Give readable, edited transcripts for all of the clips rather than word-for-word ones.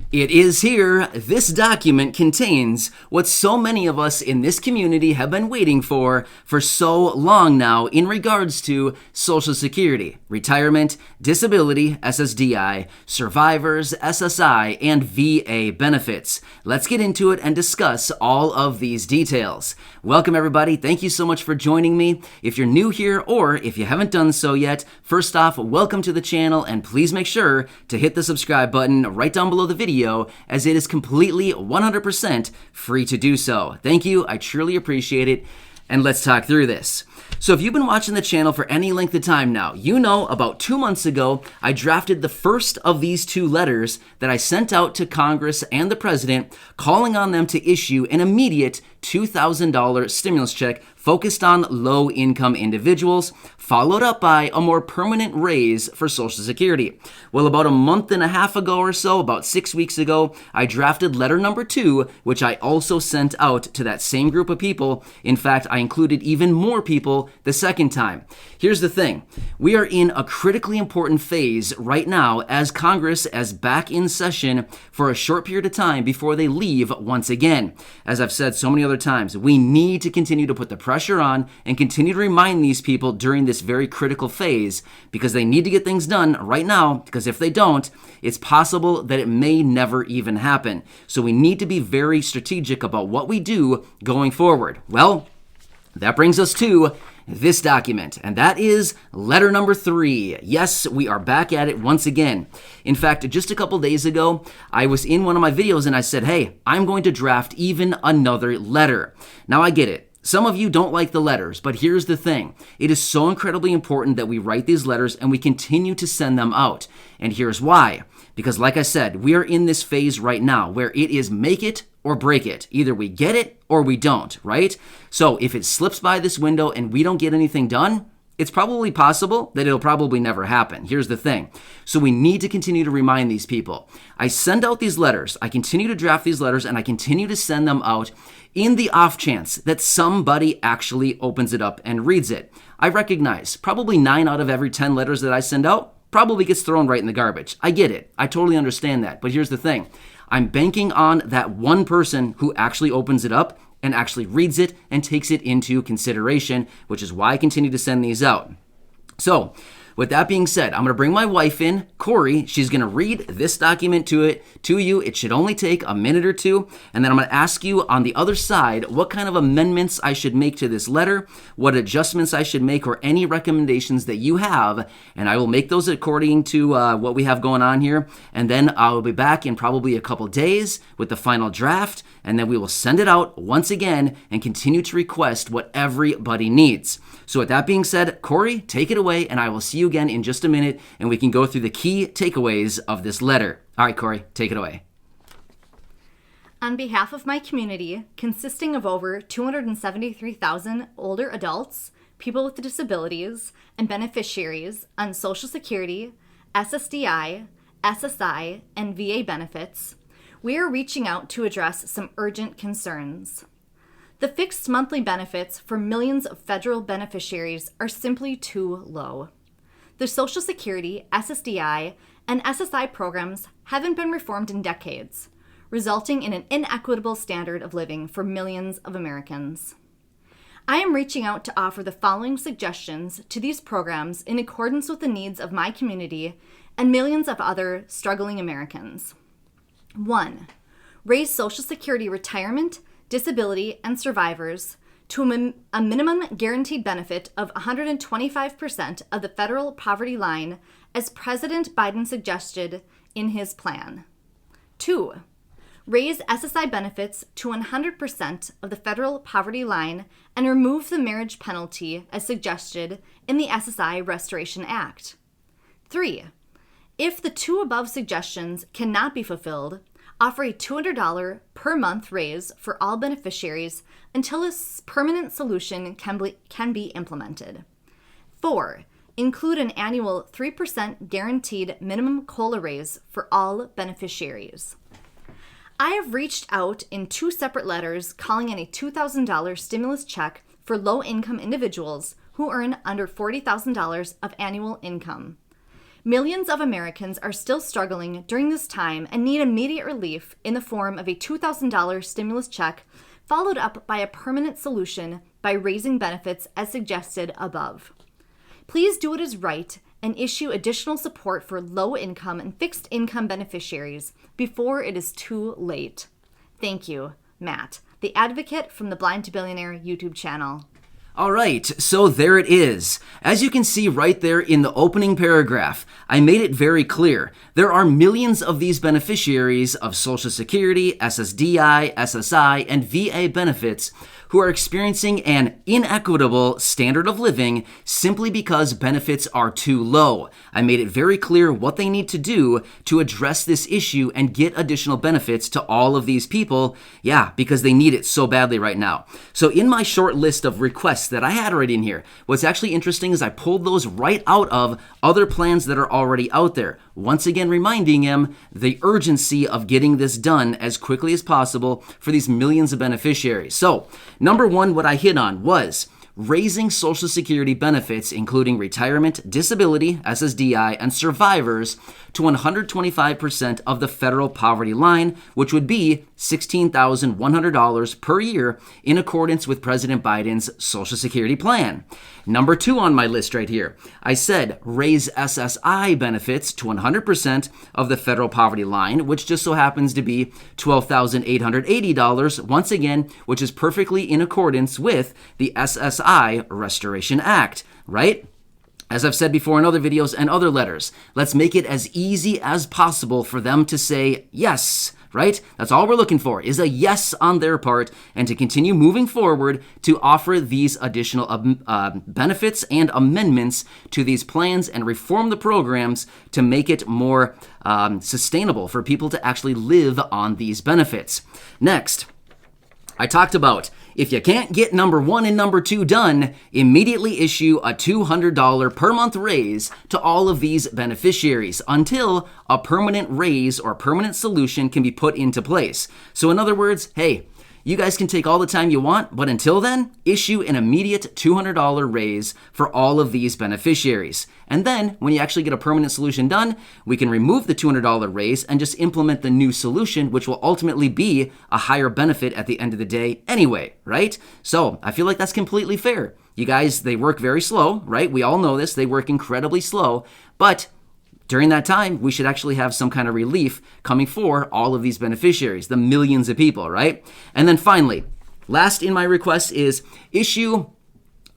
It is here. This document contains what so many of us in this community have been waiting for so long now in regards to Social Security, retirement, disability, SSDI, survivors, SSI, and VA benefits. Let's get into it and discuss all of these details. Welcome everybody. Thank you so much for joining me. If you're new here or if you haven't done so yet, first off, welcome to the channel and please make sure to hit the subscribe button right down below the video as it is completely 100% free to do so. Thank you. I truly appreciate it. And let's talk through this. So if you've been watching the channel for any length of time now, you know about 2 months ago, I drafted the first of these 2 letters that I sent out to Congress and the President, calling on them to issue an immediate $2,000 stimulus check focused on low-income individuals, followed up by a more permanent raise for Social Security. Well, about a month and a half ago or so, about 6 weeks ago, I drafted letter number 2, which I also sent out to that same group of people. In fact, I included even more people the second time. Here's the thing. We are in a critically important phase right now as Congress is back in session for a short period of time before they leave once again. As I've said so many other times, we need to continue to put the pressure on and continue to remind these people during this very critical phase because they need to get things done right now, because if they don't, it's possible that it may never even happen. So we need to be very strategic about what we do going forward. Well, that brings us to this document, and that is letter number 3. Yes, we are back at it once again. In fact, just a couple days ago, I was in one of my videos and I said, hey, I'm going to draft even another letter. Now I get it. Some of you don't like the letters, but here's the thing. It is so incredibly important that we write these letters and we continue to send them out. And here's why. Because like I said, we are in this phase right now where it is make it or break it. Either we get it or we don't, right? So if it slips by this window and we don't get anything done, it's probably possible that it'll probably never happen. Here's the thing. So we need to continue to remind these people. I send out these letters. I continue to draft these letters and I continue to send them out in the off chance that somebody actually opens it up and reads it. I recognize probably 9 out of every 10 letters that I send out probably gets thrown right in the garbage. I get it. I totally understand that. But here's the thing. I'm banking on that one person who actually opens it up and actually reads it and takes it into consideration, which is why I continue to send these out. So, with that being said, I'm going to bring my wife in, Corey. She's going to read this document to you. It should only take a minute or 2. And then I'm going to ask you on the other side what kind of amendments I should make to this letter, what adjustments I should make, or any recommendations that you have. And I will make those according to what we have going on here. And then I'll be back in probably a couple days with the final draft. And then we will send it out once again and continue to request what everybody needs. So with that being said, Corey, take it away, and I will see you again in just a minute, and we can go through the key takeaways of this letter. All right, Corey, take it away. On behalf of my community, consisting of over 273,000 older adults, people with disabilities, and beneficiaries on Social Security, SSDI, SSI, and VA benefits, we are reaching out to address some urgent concerns. The fixed monthly benefits for millions of federal beneficiaries are simply too low. The Social Security, SSDI, and SSI programs haven't been reformed in decades, resulting in an inequitable standard of living for millions of Americans. I am reaching out to offer the following suggestions to these programs in accordance with the needs of my community and millions of other struggling Americans. 1. Raise Social Security retirement, disability, and survivors to a minimum guaranteed benefit of 125% of the federal poverty line as President Biden suggested in his plan. 2. Raise SSI benefits to 100% of the federal poverty line and remove the marriage penalty as suggested in the SSI Restoration Act. 3. If the 2 above suggestions cannot be fulfilled, offer a $200 per month raise for all beneficiaries until a permanent solution can be implemented. 4. Include an annual 3% guaranteed minimum COLA raise for all beneficiaries. I have reached out in 2 separate letters calling in a $2,000 stimulus check for low-income individuals who earn under $40,000 of annual income. Millions of Americans are still struggling during this time and need immediate relief in the form of a $2,000 stimulus check, followed up by a permanent solution by raising benefits as suggested above. Please do what is right and issue additional support for low-income and fixed-income beneficiaries before it is too late. Thank you, Matt, the advocate from the Blind to Billionaire YouTube channel. All right, so there it is. As you can see right there in the opening paragraph, I made it very clear. There are millions of these beneficiaries of Social Security, SSDI, SSI, and VA benefits who are experiencing an inequitable standard of living simply because benefits are too low. I made it very clear what they need to do to address this issue and get additional benefits to all of these people, because they need it so badly right now. So in my short list of requests that I had right in here, what's actually interesting is I pulled those right out of other plans that are already out there. Once again, reminding him the urgency of getting this done as quickly as possible for these millions of beneficiaries. So, number one, what I hit on was raising Social Security benefits, including retirement, disability, SSDI, and survivors, to 125% of the federal poverty line, which would be $16,100 per year in accordance with President Biden's Social Security plan. Number two on my list right here, I said raise SSI benefits to 100% of the federal poverty line, which just so happens to be $12,880, once again, which is perfectly in accordance with the SSI Restoration Act, right? As I've said before in other videos and other letters, let's make it as easy as possible for them to say yes, right? That's all we're looking for, is a yes on their part, and to continue moving forward to offer these additional benefits and amendments to these plans and reform the programs to make it more sustainable for people to actually live on these benefits. Next, I talked about if you can't get number one and number two done, immediately issue a $200 per month raise to all of these beneficiaries until a permanent raise or permanent solution can be put into place. So in other words, hey, you guys can take all the time you want, but until then, issue an immediate $200 raise for all of these beneficiaries. And then, when you actually get a permanent solution done, we can remove the $200 raise and just implement the new solution, which will ultimately be a higher benefit at the end of the day anyway, right? So, I feel like that's completely fair. You guys, they work very slow, right? We all know this. They work incredibly slow, but during that time, we should actually have some kind of relief coming for all of these beneficiaries, the millions of people, right? And then finally, last in my request is issue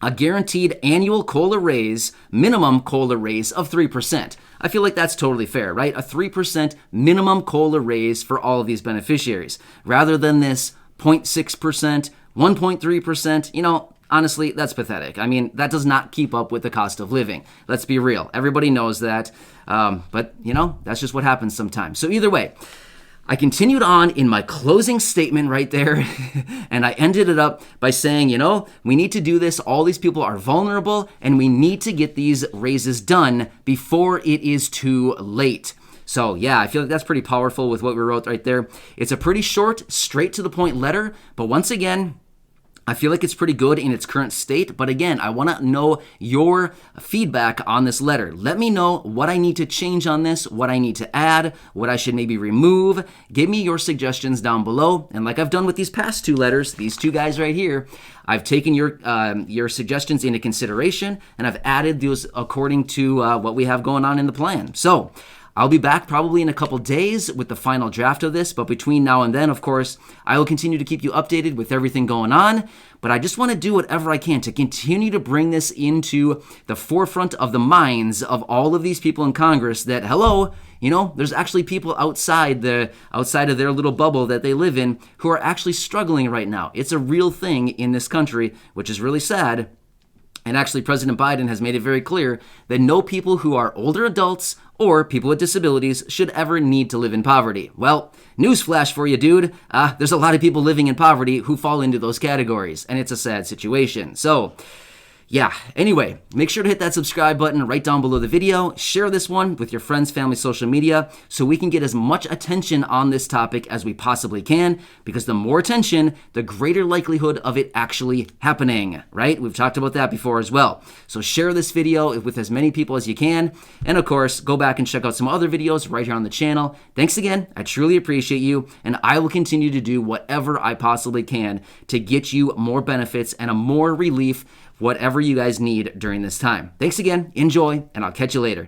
a guaranteed annual COLA raise, minimum COLA raise of 3%. I feel like that's totally fair, right? A 3% minimum COLA raise for all of these beneficiaries, rather than this 0.6%, 1.3%, honestly, that's pathetic. I mean, that does not keep up with the cost of living. Let's be real. Everybody knows that. But, that's just what happens sometimes. So either way, I continued on in my closing statement right there, and I ended it up by saying, we need to do this. All these people are vulnerable, and we need to get these raises done before it is too late. So I feel like that's pretty powerful with what we wrote right there. It's a pretty short, straight to the point letter, but once again, I feel like it's pretty good in its current state, but again, I want to know your feedback on this letter. Let me know what I need to change on this, what I need to add, what I should maybe remove. Give me your suggestions down below, and like I've done with these past two letters, these two guys right here, I've taken your suggestions into consideration, and I've added those according to what we have going on in the plan. So, I'll be back probably in a couple days with the final draft of this, but between now and then, of course, I will continue to keep you updated with everything going on. But I just want to do whatever I can to continue to bring this into the forefront of the minds of all of these people in Congress that, hello, there's actually people outside of their little bubble that they live in who are actually struggling right now. It's a real thing in this country, which is really sad. And actually, President Biden has made it very clear that no people who are older adults or people with disabilities should ever need to live in poverty. Well, newsflash for you, dude. There's a lot of people living in poverty who fall into those categories, and it's a sad situation. So, Yeah, anyway, make sure to hit that subscribe button right down below the video. Share this one with your friends, family, social media, so we can get as much attention on this topic as we possibly can, because the more attention, the greater likelihood of it actually happening, right? We've talked about that before as well. So share this video with as many people as you can. And of course, go back and check out some other videos right here on the channel. Thanks again. I truly appreciate you. And I will continue to do whatever I possibly can to get you more benefits and a more relief, whatever you guys need during this time. Thanks again, enjoy, and I'll catch you later.